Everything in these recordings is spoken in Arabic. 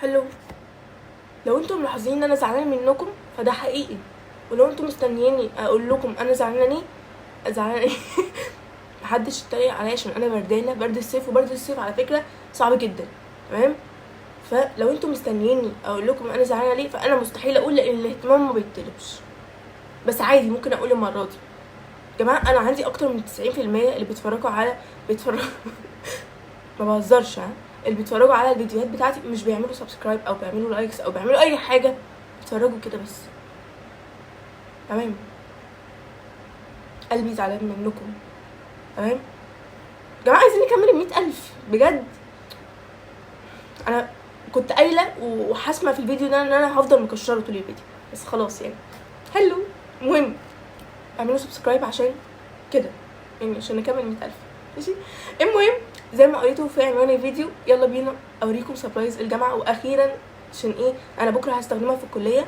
حلو. لو انتم ملاحظين ان انا زعلانه منكم فده حقيقي، ولو انتم مستنييني اقول لكم انا زعلانه ايه محدش يتريق عليا عشان انا بردانه برد الصيف، وبرد الصيف على فكره صعب جدا، تمام؟ فلو انتم مستنييني اقول لكم انا زعلانه ليه فانا مستحيل اقول، لان الاهتمام ما بيطلبش. بس عادي ممكن اقول المره دي. يا جماعه انا عندي اكتر من 90% اللي بيتفرجوا ما بهزرش، اللي بيتفرجوا على الفيديوهات بتاعتي مش بيعملوا سبسكرايب او بيعملوا لايكس او بيعملوا اي حاجه، بيتفرجوا كده بس، تمام؟ قلبي زعلان منكم، تمام؟ يا جماعه عايزين نكمل 100,000 بجد. انا كنت قايله وحاسمه في الفيديو ده ان انا هفضل مكشره طول الفيديو، بس خلاص يعني حلو. المهم اعملوا سبسكرايب عشان كده، يعني عشان نكمل 100,000، ماشي؟ المهم زي ما قريتوا في عنوان الفيديو، يلا بينا اوريكم سربرايز الجامعه. واخيرا عشان ايه، انا بكره هستخدمها في الكليه،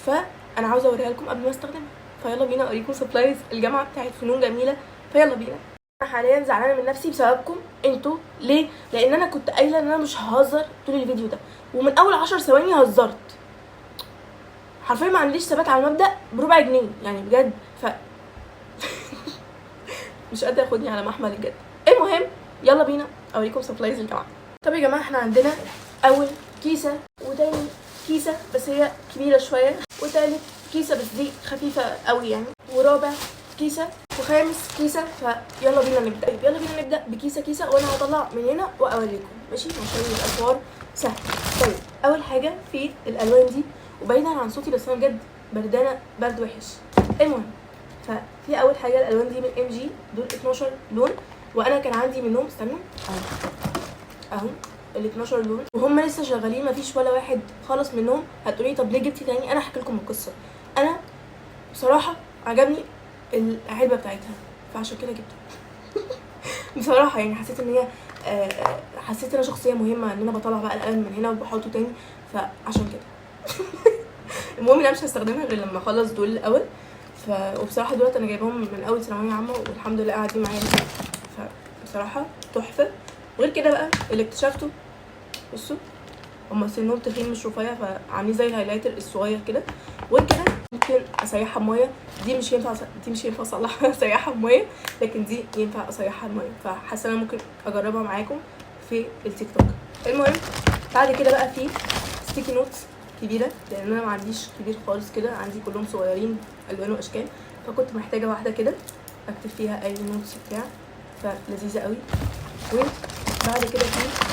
فانا عاوزه اوريها لكم قبل ما استخدمها. فيلا بينا اوريكم سربرايز الجامعه بتاعت فنون جميله. فيلا بينا. انا حاليا زعلانه من نفسي بسببكم انتوا. ليه؟ لان انا كنت قايله ان انا مش ههزر طول الفيديو ده، ومن اول 10 ثواني هزرت حرفيا. ما عنديش ثبات على المبدا بربع جنيه يعني بجد. مش قادره اخدني على محمل الجد. المهم يلا بينا اوريكم سبلايز الجامعه. طب يا جماعه احنا عندنا اول كيسه، وتاني كيسه بس هي كبيره شويه، وتالت كيسه بس دي خفيفه قوي يعني، ورابع كيسه، وخامس كيسه. فيلا بينا نبدا. طيب يلا بينا نبدا بكيسه كيسه، وانا هطلع من هنا واوريكم، ماشي؟ عشان يبقى الحوار سهل. طيب اول حاجه في الالوان دي، وبعيدا عن صوتي بس انا بجد بردانه برد وحش. المهم ففي اول حاجه الالوان دي من ام جي، دول 12 لون، وانا كان عندي منهم، استنوا اهو ال 12 لون، وهم لسه شغالين، مفيش ولا واحد خلص منهم. هتقولي طب ليه جبتي تاني؟ انا هحكي لكم القصه. انا بصراحه عجبني العلبه بتاعتها فعشان كده جبتها. بصراحه يعني حسيت ان هي حسيت ان انا شخصيه مهمه، ان انا بطلع بقى القلم من هنا وبحطه تاني، فعشان كده. المهم انا مش هستخدمها غير لما اخلص دول الاول. وبصراحه دولت انا جايبهم من اول ثانويه عامه، والحمد لله قاعدين معايا، فبصراحه تحفه. وغير كده بقى اللي اكتشفته، بصوا هما سنهم تخين مش رفيع، فعاملين زي الهايلايتر الصغير كده. وغير كده ممكن اسيحها بميه، دي مش ينفع اصلحها اسيحها بميه، لكن دي ينفع اسيحها بميه، فحاسه انا ممكن اجربها معاكم في التيك توك. المهم بعد كده بقى في ستيكي نوتس كبيره، لان انا ما عنديش كبير خالص كده، عندي كلهم صغيرين الوان واشكال، فكنت محتاجه واحده كده اكتب فيها اي نوتس بتاع، فلذيذه قوي. وبعد كده في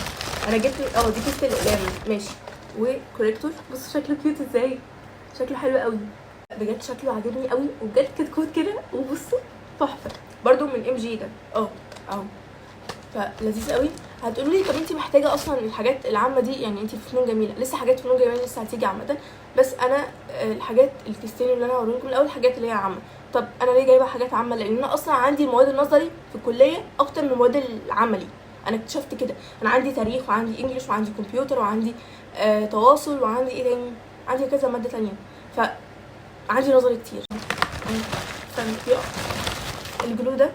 انا جبت دي كيسه الاقلام، ماشي، وكوريكتور. بصوا شكله كيوت ازاي، شكله حلو قوي بجد، شكله عاجبني قوي، وبجد كتكوت كده، وبصوا تحفه برده من ام جي ده اهو، فلذيذ قوي. هتقولوا لي طب انت محتاجه اصلا الحاجات العامه دي؟ يعني انت في فنون جميله، لسه حاجات فنون جميله لسه هتيجي عامه، بس انا الحاجات الكيستين اللي انا هوريهم لكم الاول حاجات اللي هي عامه. طب انا ليه جايبه حاجات عامه؟ لان انا اصلا عندي المواد النظري في الكليه اكتر من المواد العملي. انا اكتشفت كده، انا عندي تاريخ وعندي انجليش وعندي كمبيوتر وعندي تواصل وعندي ايه تاني، عندي كذا ماده تانية، فعندي نظري كتير. الجلو ده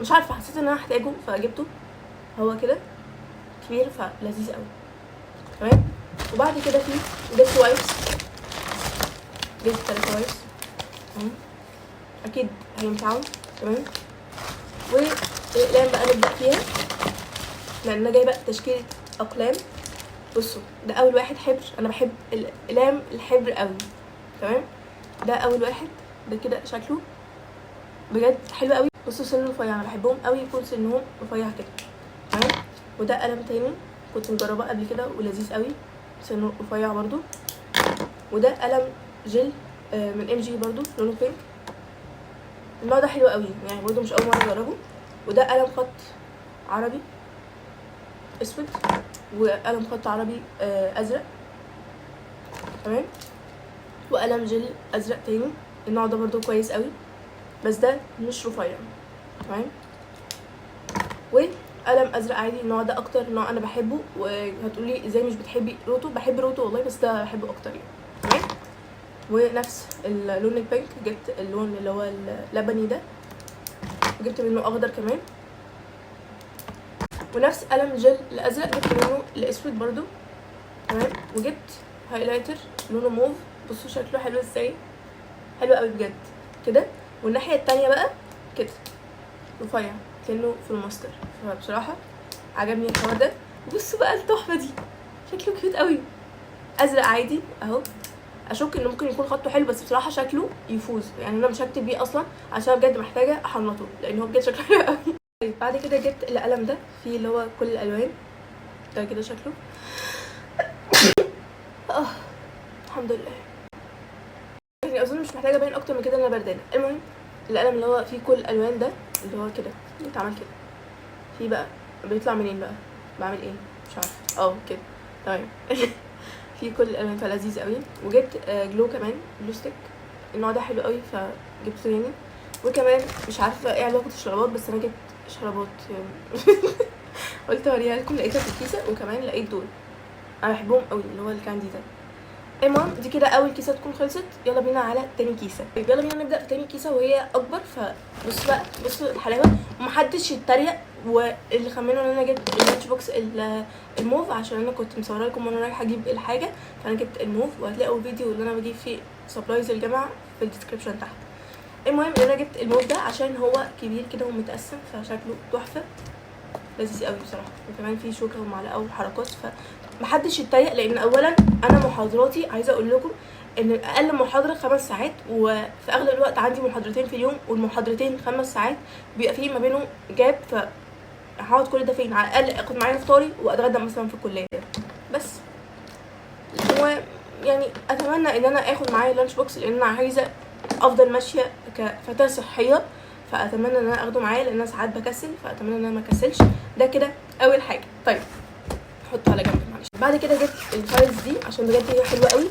مش عارفه، حسيت ان انا هحتاجه فجبته، هو كده كبير فلذيذ قوي، تمام؟ وبعد كده في جبت وايبس، جبت 3 وايبس اكيد هينفعوا، تمام؟ والاقلام بقى نبدا فيها، لان انا جايبه تشكيله اقلام. بصوا ده اول واحد حبر، انا بحب الاقلام الحبر قوي، تمام؟ ده اول واحد، ده كده شكله بجد حلو قوي. بصوا سنه رفيع، انا بحبهم قوي يكون سنهم رفيع كده، تمام؟ وده قلم تاني كنت مجرباه قبل كده ولذيذ قوي، سنه رفيع برضو. وده قلم جل من ام جي برضو، لونه بينك، النوع ده حلو قوي يعني برضو، مش اول مره اجربه. وده قلم خط عربي اسود، وقلم خط عربي ازرق، تمام؟ وقلم جل ازرق تاني، النوع ده برضو كويس قوي، بس ده مش رفيع، تمام؟ وقلم ازرق عادي، النوع ده اكتر نوع انا بحبه. وهتقولي ازاي مش بتحبي روتو؟ بحب روتو والله، بس ده بحبه اكتر يعني، تمام؟ ونفس اللون البينك، جبت اللون اللي هو اللبني ده، وجبت منه اخضر كمان. ونفس قلم جل الازرق جبت منه الاسود برضو، تمام؟ وجبت هايلايتر لونه موف. بصوا شكله حلو ازاي، حلو قوي بجد كده. والناحيه التانية بقى كده رفيع كانه في الماستر، فبصراحه عجبني الحوار ده. بصوا بقى التحفه دي، شكله كيوت قوي، ازرق عادي اهو. اشك انه ممكن يكون خطه حلو، بس بصراحه شكله يفوز يعني. انا مش هكتب بيه اصلا عشان بجد محتاجه احنطه لان هو بجد شكله حلو قوي. طيب بعد كده جبت القلم ده فيه اللي هو كل الالوان ده كده شكله الحمد لله. يعني اظن مش محتاجه ابين اكتر من كده ان انا بردانه. المهم القلم اللي هو فيه كل الالوان ده اللي هو كده بيتعمل كده. في بقى بيطلع منين بقى، بعمل ايه مش عارفه كده تمام. في كل الالوان فلذيذ قوي. وجبت جلو كمان، جلو ستيك، النوع ده حلو قوي فجبته يعني. وكمان مش عارفه ايه علاقه الشرابات، بس انا جبت شرابات يعني. قلت اوريها لكم، لقيتها في الكيسه. وكمان لقيت دول انا بحبهم قوي اللي هو الكاندي ده. المهم دي كده اول كيسه تكون خلصت. يلا بينا على تاني كيسه. طيب يلا بينا نبدا في تاني كيسه وهي اكبر. فبصوا بقى، بصوا الحلاوه، ومحدش يتريق. واللي خمنوا ان انا جبت اللانش بوكس الموف عشان انا كنت مصوره لكم وانا رايحه اجيب الحاجه، فانا جبت الموف. وهتلاقوا الفيديو اللي انا بجيب فيه سبلايز الجامعه في الديسكربشن تحت. المهم ان انا جبت الموف ده عشان هو كبير كده ومتقسم، فشكله تحفه لذيذ قوي بصراحه. وكمان فيه شوكه ومعلقه وحركات، فمحدش يتريق. لان اولا انا محاضراتي عايزه اقول لكم ان اقل محاضره 5 ساعات، وفي اغلب الوقت عندي محاضرتين في اليوم، والمحاضرتين 5 ساعات بيبقى فيه ما بينهم جاب. فهقعد كل ده فين؟ على الاقل اخد معايا فطاري واتغدى مثلا في الكليه بس. ويعني اتمنى ان انا اخد معايا لانش بوكس لان انا عايزه افضل ماشيه كفتاه صحيه، فاتمنى ان انا اخده معايا لان انا ساعات بكسل، فاتمنى ان انا ما اكسلش. ده كده اول حاجه. طيب احطه على جنب معلش. بعد كده جبت الفايلز دي عشان بجد هي حلوه قوي،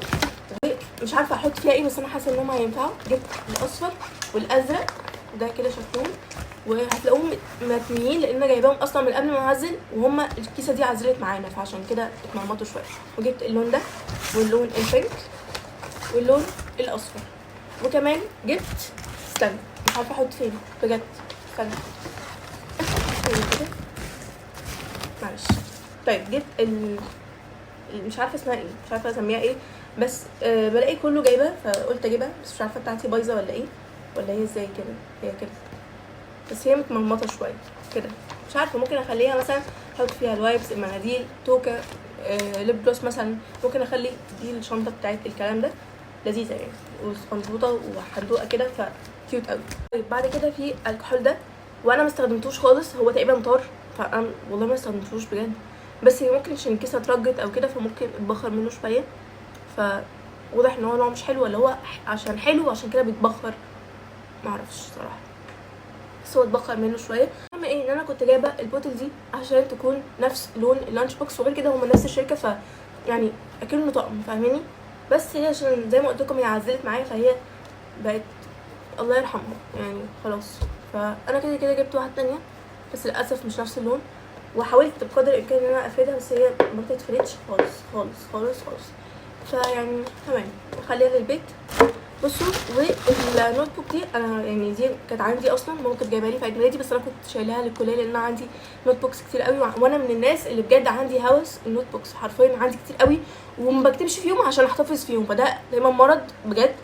مش عارفه احط فيها ايه بس انا حاسه ان هم هينفعوا. جبت الاصفر والازرق ده كده شكلهم، وهتلاقوهم متنيين لان انا جايباهم اصلا من قبل ما اعزل، وهم الكيسه دي عزلت معانا فعشان كده اتمرمطوا شويه. وجبت اللون ده واللون البينك واللون الاصفر. وكمان جبت، استنى مش عارفه احط فين بجد، استنى كده معلش. طيب جبت مش عارفه اسمها ايه، مش عارفه اسميها ايه، بس بلاقي كله جايبها فقلت اجيبها، بس مش عارفه بتاعتي بايظه ولا ايه، ولا هي ازاي كده. هي كده بس هي متمرمطه شويه كده، مش عارفه. ممكن اخليها مثلا احط فيها الوايبس، المناديل، توكه، ليب جلوس مثلا. ممكن اخلي دي الشنطه بتاعت الكلام ده لذيذه يعني، وصندوقه وحندوقه كده فكيوت قوي. طيب بعد كده في الكحول ده، وانا ما استخدمتوش خالص، هو تقريبا طار، فانا والله ما استخدمتوش بجد. بس هي ممكن عشان الكيسه اترجت او كده فممكن اتبخر منه شويه، فواضح ان هو نوع مش حلو، ولا هو عشان حلو عشان كده بيتبخر، معرفش صراحه، بس هو اتبخر منه شويه. المهم ايه، ان انا كنت جايبه البوتل دي عشان تكون نفس لون اللانش بوكس، وغير كده هما نفس الشركه، ف يعني اكنه طقم، فاهماني. بس هي عشان زي ما قلت لكم هي عزلت معايا، فهي بقت الله يرحمها يعني خلاص. فانا كده كده جبت واحده تانية بس للاسف مش نفس اللون، وحاولت بقدر الامكان ان انا افردها بس هي ما بتتفردش خالص خالص خالص خالص. فيعني تمام نخليها للبيت. بصوا، والنوت بوك دي انا يعني دي كانت عندي اصلا، ماما كانت جايبها لي في عيد ميلادي، بس انا كنت شايلها للكليه لان انا عندي نوت بوكس كتير قوي، وانا من الناس اللي بجد عندي هوس النوت بوكس، حرفيا عندي كتير قوي وما بكتبش فيهم عشان احتفظ فيهم، فده دايما مرض بجد.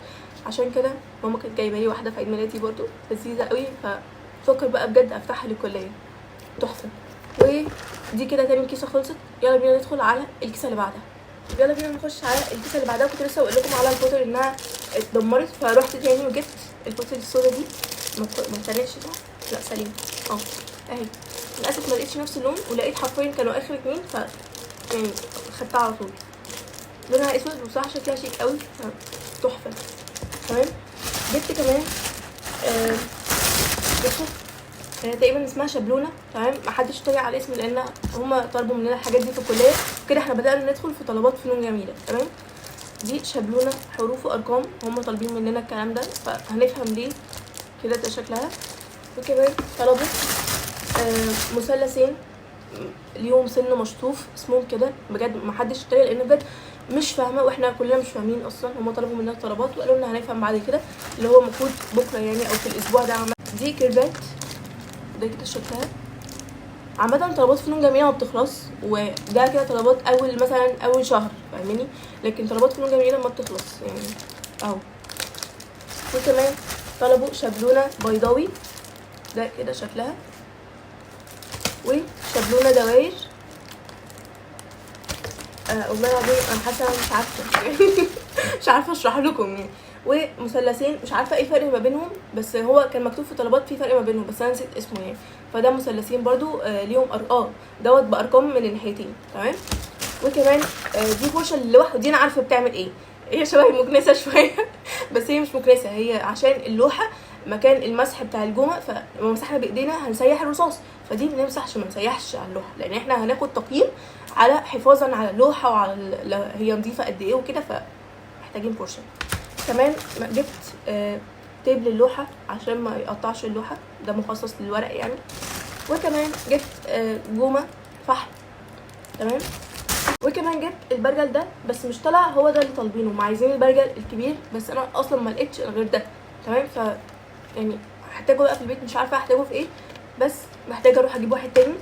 عشان كده ماما كانت جايبه لي واحده في عيد ميلادي برضو لذيذه قوي، ففكر بقى بجد افتحها للكليه، تحفه. ودي كده تاني كيسه خلصت. يلا بينا ندخل على الكيسه اللي بعدها. يلا بينا نخش على الكيسه اللي بعدها. كنت لسه بقول لكم على البوتل انها اتدمرت، فروحت تاني وجبت البوتل السودا دي. ما كانتش ده، لا سليم اهي. للاسف ما لقيتش نفس اللون، ولقيت حرفيا كانوا اخر 2، ف يعني خدتها على طول. لونها اسود وبصراحه شكلها شيك قوي، تحفه. تمام جبت كمان بصوا تقريبا اسمها شابلونه، تمام. محدش يتريق على الاسم لان هما طلبوا مننا الحاجات دي في الكليه كده، احنا بدانا ندخل في طلبات فنون جميله، تمام. دي شابلونه حروف وارقام، هما طالبين مننا الكلام ده فهنفهم ليه كده ده شكلها. وكمان طلبوا مثلثين اليوم سن مشطوف اسمهم كده، بجد محدش يتريق لان بجد مش فاهمه، واحنا كلنا مش فاهمين اصلا. هما طلبوا مننا طلبات وقالوا لنا هنفهم بعد كده، اللي هو المفروض بكره يعني او في الاسبوع ده. دي كيربات ده كده شكلها عامه طلبات فنون جميله ما بتخلص، وده كده طلبات مثلا اول شهر فاهماني، لكن طلبات فنون جميله ما بتخلص يعني اهو. وكمان طلبوا شابلونه بيضاوي، ده كده شكلها، وشابلونه دواير. والله العظيم انا حاسه مش عارفه مش عارفه اشرح لكم يعني. ومثلثين مش عارفه ايه الفرق ما بينهم، بس هو كان مكتوب في طلبات في فرق ما بينهم بس انا نسيت اسمه يعني. فده مثلثين برضو ليهم دوت بارقام من الناحيتين تمام. وكمان دي فرشه للوح، ودي انا عارفه بتعمل ايه، هي شبه المكنسه شويه بس هي مش مكنسه، هي عشان اللوحه مكان المسح بتاع الجمع، فلما مسحنا بايدينا هنسيح الرصاص، فدي ما نسيحش على اللوحه، لان احنا هناخد تقييم على حفاظا على اللوحه وعلى هي نظيفه قد ايه وكده، فمحتاجين فرشه. كمان جبت تيب للوحه عشان ما يقطعش اللوحه، ده مخصص للورق يعني. وكمان جبت جومه فحم تمام. وكمان جبت البرجل ده، بس مش طلع هو ده اللي طالبينه، ما عايزين البرجل الكبير، بس انا اصلا ما لقيتش غير ده تمام. ف يعني هحتاجه بقى في البيت، مش عارفه هحتاجه في ايه، بس محتاجه اروح اجيب واحد تاني.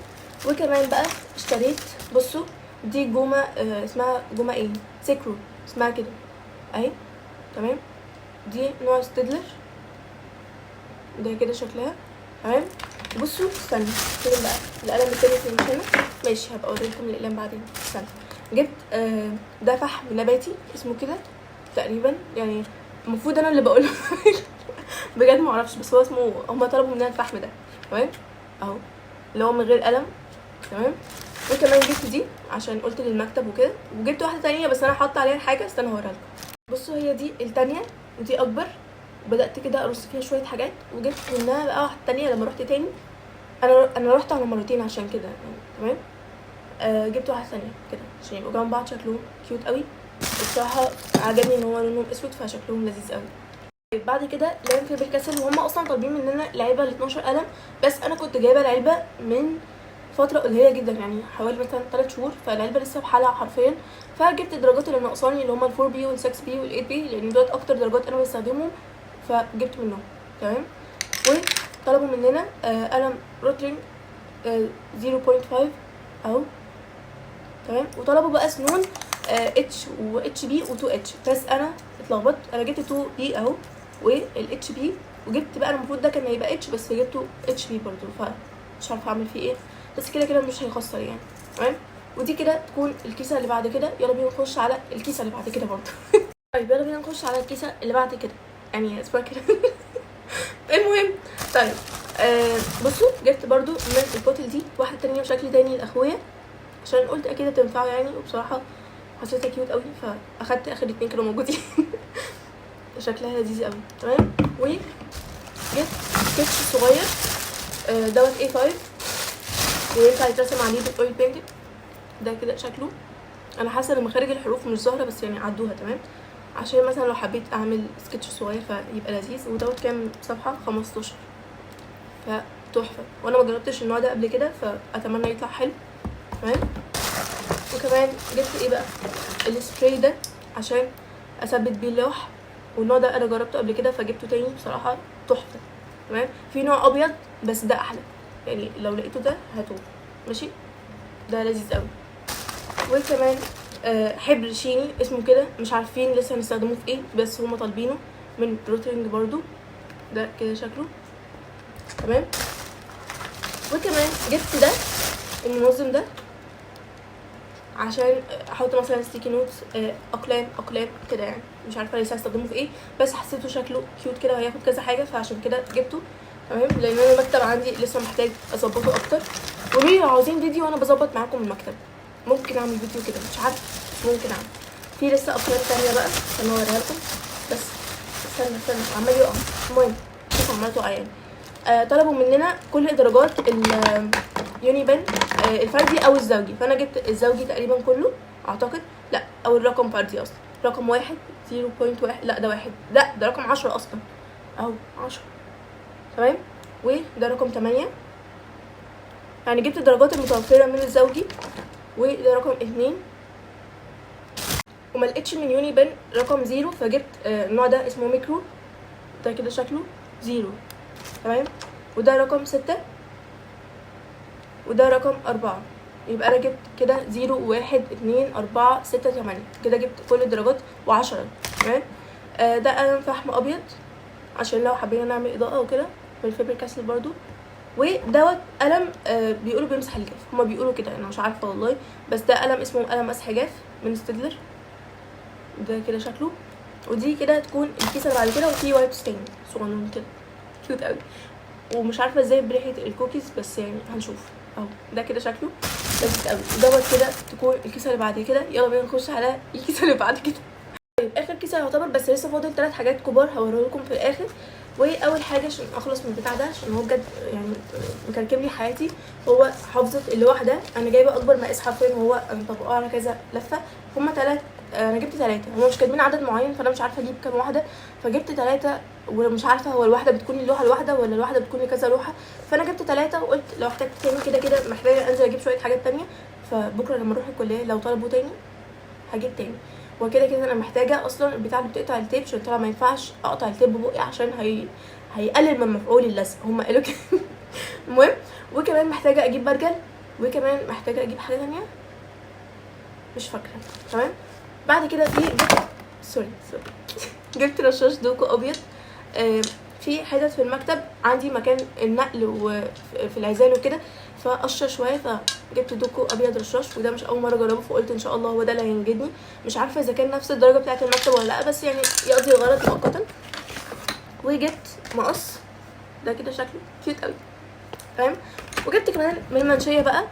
وكمان بقى اشتريت، بصوا دي جومه اسمها جومه ايه، سيكرو اسمها كده اهي تمام. دي نوع ستيدلر، ده كده شكلها تمام. بصوا استنى فين بقى القلم التاني، في هنا ماشي، هبقى اوريكم الاقلام بعدين. استنى جبت ده فحم نباتي اسمه كده تقريبا يعني، المفروض انا اللي بقوله بجد ما اعرفش، بس هو اسمه، هما طلبوا مننا الفحم ده تمام اهو، اللي هو من غير قلم تمام. وكمان جبت دي عشان قلت للمكتب وكده، وجبت واحده تانية بس انا حاطه عليها الحاجه، استنى هوريها لكم. بصوا هي دي التانية ودي اكبر، بدات كده ارص فيها شويه حاجات، وجبت منها بقى واحده تانية لما رحت تاني. انا رحت على مرتين عشان كده يعني تمام. جبت واحده ثانيه كده عشان يبقوا جنب بعض شكلهم كيوت قوي، بصراحه عجبني ان هو لونهم اسود فشكلهم لذيذ قوي. بعد كده لعبه فيبر كاسل، وهم اصلا طالبين مننا العلبه ال 12 قلم، بس انا كنت جايبه العلبه من فتره قليله جدا يعني حوالي مثلا 3 شهور، فالعلبه لسه بحالها حرفيا. فجبت الدرجات اللي ناقصاني اللي هم ال 4 بي وال 6 بي وال 8 بي، لان دول اكتر درجات انا بستخدمهم، فجبت منهم تمام. وطلبوا مننا قلم روترينج 0.5 اهو تمام. وطلبوا بقى سنون اتش و اتش بي و 2 اتش، بس انا اتلخبطت، انا جبت 2 بي اهو والاتش بي، وجبت بقى المفروض ده كان هيبقى اتش بس جبته اتش بي برضو، فمش عارفه اعمل فيه ايه، بس كده كده مش هيخسر يعني تمام. ودي كده تكون الكيسه اللي بعد كده، يلا بينا نخش على الكيسه اللي بعد كده برضو طيب يلا بينا نخش على الكيسه اللي بعد كده يعني اسمها كده المهم طيب بصوا جبت برضو من البوتل دي واحده تانية بشكل تاني لاخويا، عشان قلت اكيد هتنفعه يعني، وبصراحه حسيتها كيوت قوي فاخدت اخر 2 كانوا موجودين شكلها لذيذ قوي تمام. وجبت سكتش صغير دوت A5 وينفع يترسم عليه بالاويل بينتنج، ده كده شكله. انا حاسه ان مخارج الحروف مش ظاهره بس يعني عدوها تمام، عشان مثلا لو حبيت اعمل سكتش صغير فيبقى لذيذ. ودوت كام صفحه 15 فتحفه، وانا ما جربتش النوع ده قبل كده فاتمنى يطلع حلو تمام. وكمان جبت ايه بقى السبراي ده عشان اثبت بيه اللوح، والنوع ده انا جربته قبل كده فجبته تاني بصراحه تحفه تمام. في نوع ابيض بس ده احلى يعني، لو لقيته ده هاتوه ماشي، ده لذيذ قوي. وكمان حبر شيني اسمه كده، مش عارفين لسه هنستخدموه في ايه، بس هما طالبينه من روترينج برضو، ده كده شكله تمام. وكمان جبت ده المنظم ده عشان احط مثلا ستيكي نوتس اقلام كده يعني، مش عارفه لسه هستخدمه في ايه، بس حسيته شكله كيوت كده وهياخد كذا حاجه فعشان كده جبته تمام. لان انا المكتب عندي لسه محتاج اظبطه اكتر، وليه لو عاوزين فيديو وانا بظبط معاكم المكتب ممكن اعمل فيديو كده، مش عارفه ممكن اعمل في لسه اقلام تانية بقى عشان اوريها لكم، بس استنى عمال يقع. المهم شوفوا عمال تقع يعني. طلبوا مننا كل درجات اليونيبن الفردي او الزوجي، فانا جبت الزوجي تقريبا كله اعتقد، لا او الرقم فردي اصلا، رقم 1 0.1 لا ده 1 لا ده رقم 10 اصلا اهو 10 تمام. وده رقم 8 يعني جبت الدرجات المتوفره من الزوجي، وده رقم 2 وما لقيتش من يونيبن رقم 0 فجبت النوع ده اسمه ميكرو، ده كده شكله 0 تمام. وده رقم 6 وده رقم 4. يبقى انا جبت كده 0 1 2 4 6 8 كده جبت كل الدرجات و10. تمام. ده قلم فحم ابيض عشان لو حبينا نعمل اضاءه وكده، بالفيبر كاسل برضو. ودوت قلم بيقولوا بيمسح الجاف، هما بيقولوا كده، انا مش عارفه والله، بس ده قلم اسمه قلم مسح جاف من ستيدلر. ده كده شكله. ودي كده تكون الكيسه اللي بعد كده، وفي وايبس تاني صغنون كده كيوت قوي، ومش عارفه ازاي بريحه الكوكيز، بس يعني هنشوف. اهو ده كده شكله لذيذ قوي. دوت كده تكون الكيسه اللي بعد كده. يلا بينا نخش على الكيسه اللي بعد كده. طيب اخر كيسه يعتبر، بس لسه فاضل 3 حاجات كبار هوريه لكم في الاخر. واول حاجه عشان اخلص من البتاع ده، عشان هو بجد يعني مكركب لي حياتي، هو حافظه اللوح ده. انا جايبه اكبر مقاس حرفيا، وهو انا مطبقاه على كذا لفه. هما 3، انا جبت 3، هما مش كاتبين عدد معين، فانا مش عارفه اجيب كام واحده، فجبت 3. ومش عارفه هو الواحده بتكون اللوحه الواحده ولا الواحده بتكون لكذا لوحه، فانا جبت 3 وقلت لو احتجت تاني كده كده محتاجه انزل اجيب شويه حاجات تانية، فبكره لما اروح الكليه لو طلبوا تاني هجيب تاني. وكده كده انا محتاجه اصلا البتاع اللي بتقطع التيب، عشان طبعا ما ينفعش اقطع التيب ببقي عشان هيقلل من مفعول اللزق، هم قالوا كده. المهم، وكمان محتاجه اجيب برجل، وكمان محتاجه اجيب حاجه تانية مش فاكره. تمام. بعد كده سوري جبت رشاش دوكو ابيض. في حتت في المكتب عندي مكان النقل وفي العزال وكده، فقشر شويه، فجبت دوكو ابيض رشاش، وده مش اول مره اجربه، فقلت ان شاء الله هو ده اللي هينجدني. مش عارفه اذا كان نفس الدرجه بتاعه المكتب ولا لا، بس يعني يقضي الغرض مؤقتا. وجبت مقص، ده كده شكله كيوت قوي. تمام. وجبت كمان من المنشيه بقى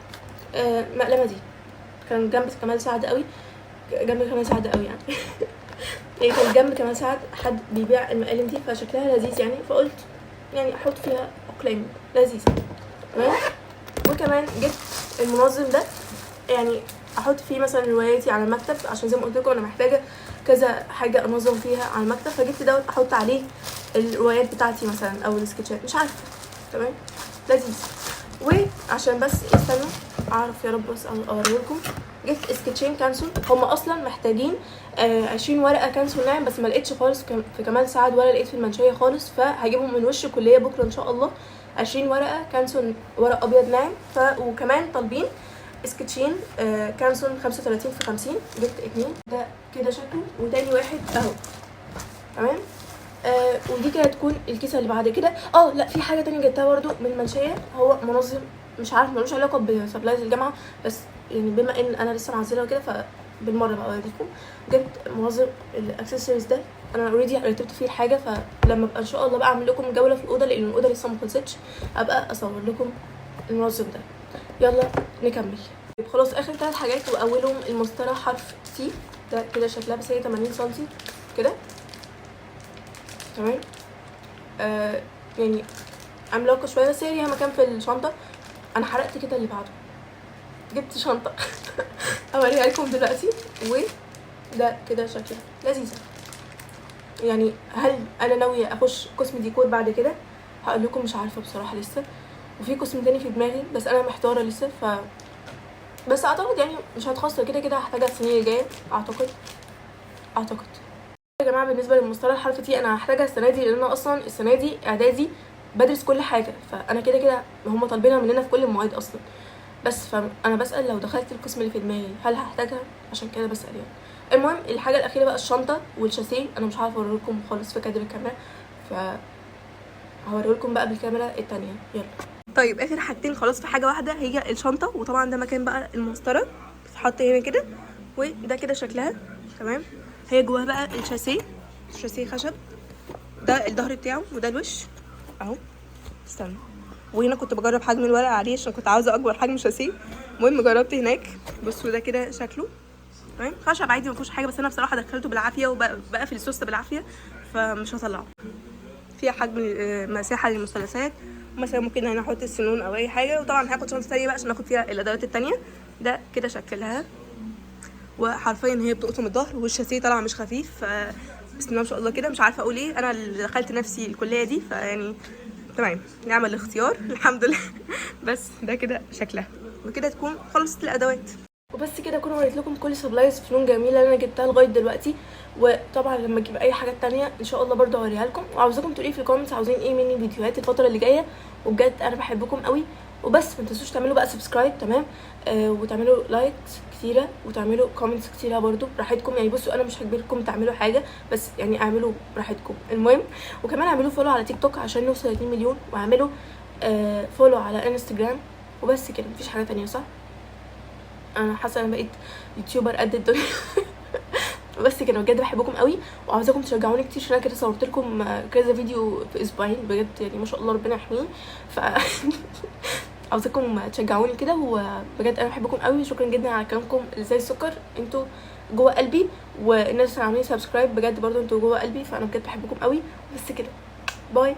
المقلمه دي، كان جنب كمال سعد قوي، جنب كمال سعد قوي يعني. هي كان جنب كمال سعد حد بيبيع المقالم دي، فشكلها لذيذ يعني، فقلت يعني احط فيها اقلام لذيذه. تمام. وكمان جبت المنظم ده، يعني احط فيه مثلا رواياتي على المكتب، عشان زي ما قلت لكم انا محتاجه كذا حاجه انظم فيها على المكتب، فجبت دوت احط عليه الروايات بتاعتي مثلا او السكتشات، مش عارفه. تمام. لذيذ. وعشان بس استنوا اعرف يا رب بس اوريلكم، جبت سكتشين كانسون. هم اصلا محتاجين 20 ورقه كانسون ناعم، بس ما لقيتش خالص في كمال سعد ولا لقيت في المنشيه خالص، فهجيبهم من وش الكليه بكره ان شاء الله. 20 ورقه كانسون ورق ابيض ناعم. وكمان طالبين سكتشين كانسون 35 في 50، جبت 2. ده كده شكله. وتاني واحد اهو. تمام. ودي كده تكون الكيسه اللي بعد كده. لا، في حاجه تانية جبتها برده من المنشيه، هو منظم مش عارف ملوش علاقه بسبلايز الجامعه، بس يعني بما ان انا لسه معزله وكده فبالمره بقى اوريكم. جبت منظم الاكسسوارز ده، انا اوريدي رتبت فيه الحاجه، فلما ابقى ان شاء الله بقى اعمل لكم جوله في الاوضه، لان الاوضه لسه ما خلصتش، ابقى اصور لكم المنظم ده. يلا نكمل. خلاص اخر 3 حاجات، واولهم المسطره حرف سي. ده كده شكلها، بس هي 80 سم كده. تمام. يعني عملاقه شويه، بس هي ليها مكان في الشنطه. انا حرقت كده اللي بعده، جبت شنطه اوريها لكم دلوقتي. وده كده شكلها لذيذه. يعني هل انا ناويه اخش قسم ديكور بعد كده؟ هقول لكم مش عارفه بصراحه لسه، وفي قسم تاني في دماغي بس انا محتاره لسه. بس اعتقد يعني مش هتخسر، كده كده هحتاجها السنين الجايه اعتقد. يا جماعه بالنسبه للمسطره الحرف تي، انا هحتاجها السنه دي، لان انا اصلا السنه دي اعدادي بدرس كل حاجه، فانا كده كده هم طالبينها مننا في كل المواد اصلا. بس فانا بسال لو دخلت القسم اللي في دماغي هل هحتاجها، عشان كده بسال يعني. المهم الحاجه الاخيره بقى الشنطه والشاسيه. انا مش عارفه اوريكم خالص في كادر الكاميرا، هوريلكم بقى بالكاميرا التانية. يلا. طيب اخر حاجتين خلاص، في حاجه واحده هي الشنطه، وطبعا ده مكان بقى المسطره بتتحط هنا كده، وده كده شكلها. تمام. هي جواها بقى الشاسيه خشب، ده الظهر بتاعه، وده الوش اهو. استنى، وهنا كنت بجرب حجم الورق عليه عشان كنت عاوزه اكبر حجم شاسيه. المهم جربت هناك، بصوا ده كده شكله. تمام. خشب عادي مفيهوش حاجه، بس انا بصراحه دخلته بالعافيه وبقى في السوسته بالعافيه، فمش هطلعه. فيها حجم مساحه للمثلثات، مثلا ممكن هنا احط السنون او اي حاجه. وطبعا هاخد شنطه ثانيه بقى عشان اخد فيها الادوات الثانيه. ده كده شكلها، وحرفيا هي بتقطم الظهر، والشاسيه طالعه مش خفيف. بسم الله ما شاء الله كده. مش عارفه اقول ايه، انا اللي دخلت نفسي الكليه دي، فيعني تمام نعمل الاختيار الحمد لله. بس ده كده شكلها، وكده تكون خلصت الادوات. وبس كده اكون وريت لكم كل سبلايز فنون جميله اللي انا جبتها لغايه دلوقتي. وطبعا لما اجيب اي حاجات تانية ان شاء الله برضه هوريها لكم، وعاوزاكم تقولي في الكومنتس عاوزين ايه مني فيديوهات الفتره اللي جايه. وبجد انا بحبكم قوي. وبس ما تنسوش تعملوا بقى سبسكرايب، تمام؟ وتعملوا لايكس كتيره وتعملوا كومنتس كتيره برضه براحتكم. يعني بصوا انا مش هجبركم تعملوا حاجه، بس يعني اعملوا براحتكم. المهم وكمان اعملوا فولو على تيك توك عشان نوصل 2 مليون، واعملوا فولو على انستجرام. وبس كده، مفيش حاجه تانية صح؟ انا حاسه انا بقيت يوتيوبر قد الدنيا. بس كده بجد بحبكم قوي، وعاوزاكم تشجعوني كتير عشان انا كده صورت لكم كذا فيديو في اسبوعين بجد، يعني ما شاء الله ربنا يحميه. ف عاوزاكم تشجعوني كده، وبجد انا بحبكم قوي. شكرا جدا على كلامكم اللي زي السكر، انتوا جوه قلبي. والناس اللي عاملين سبسكرايب بجد برضو انتوا جوه قلبي، فانا بجد بحبكم قوي. بس كده، باي.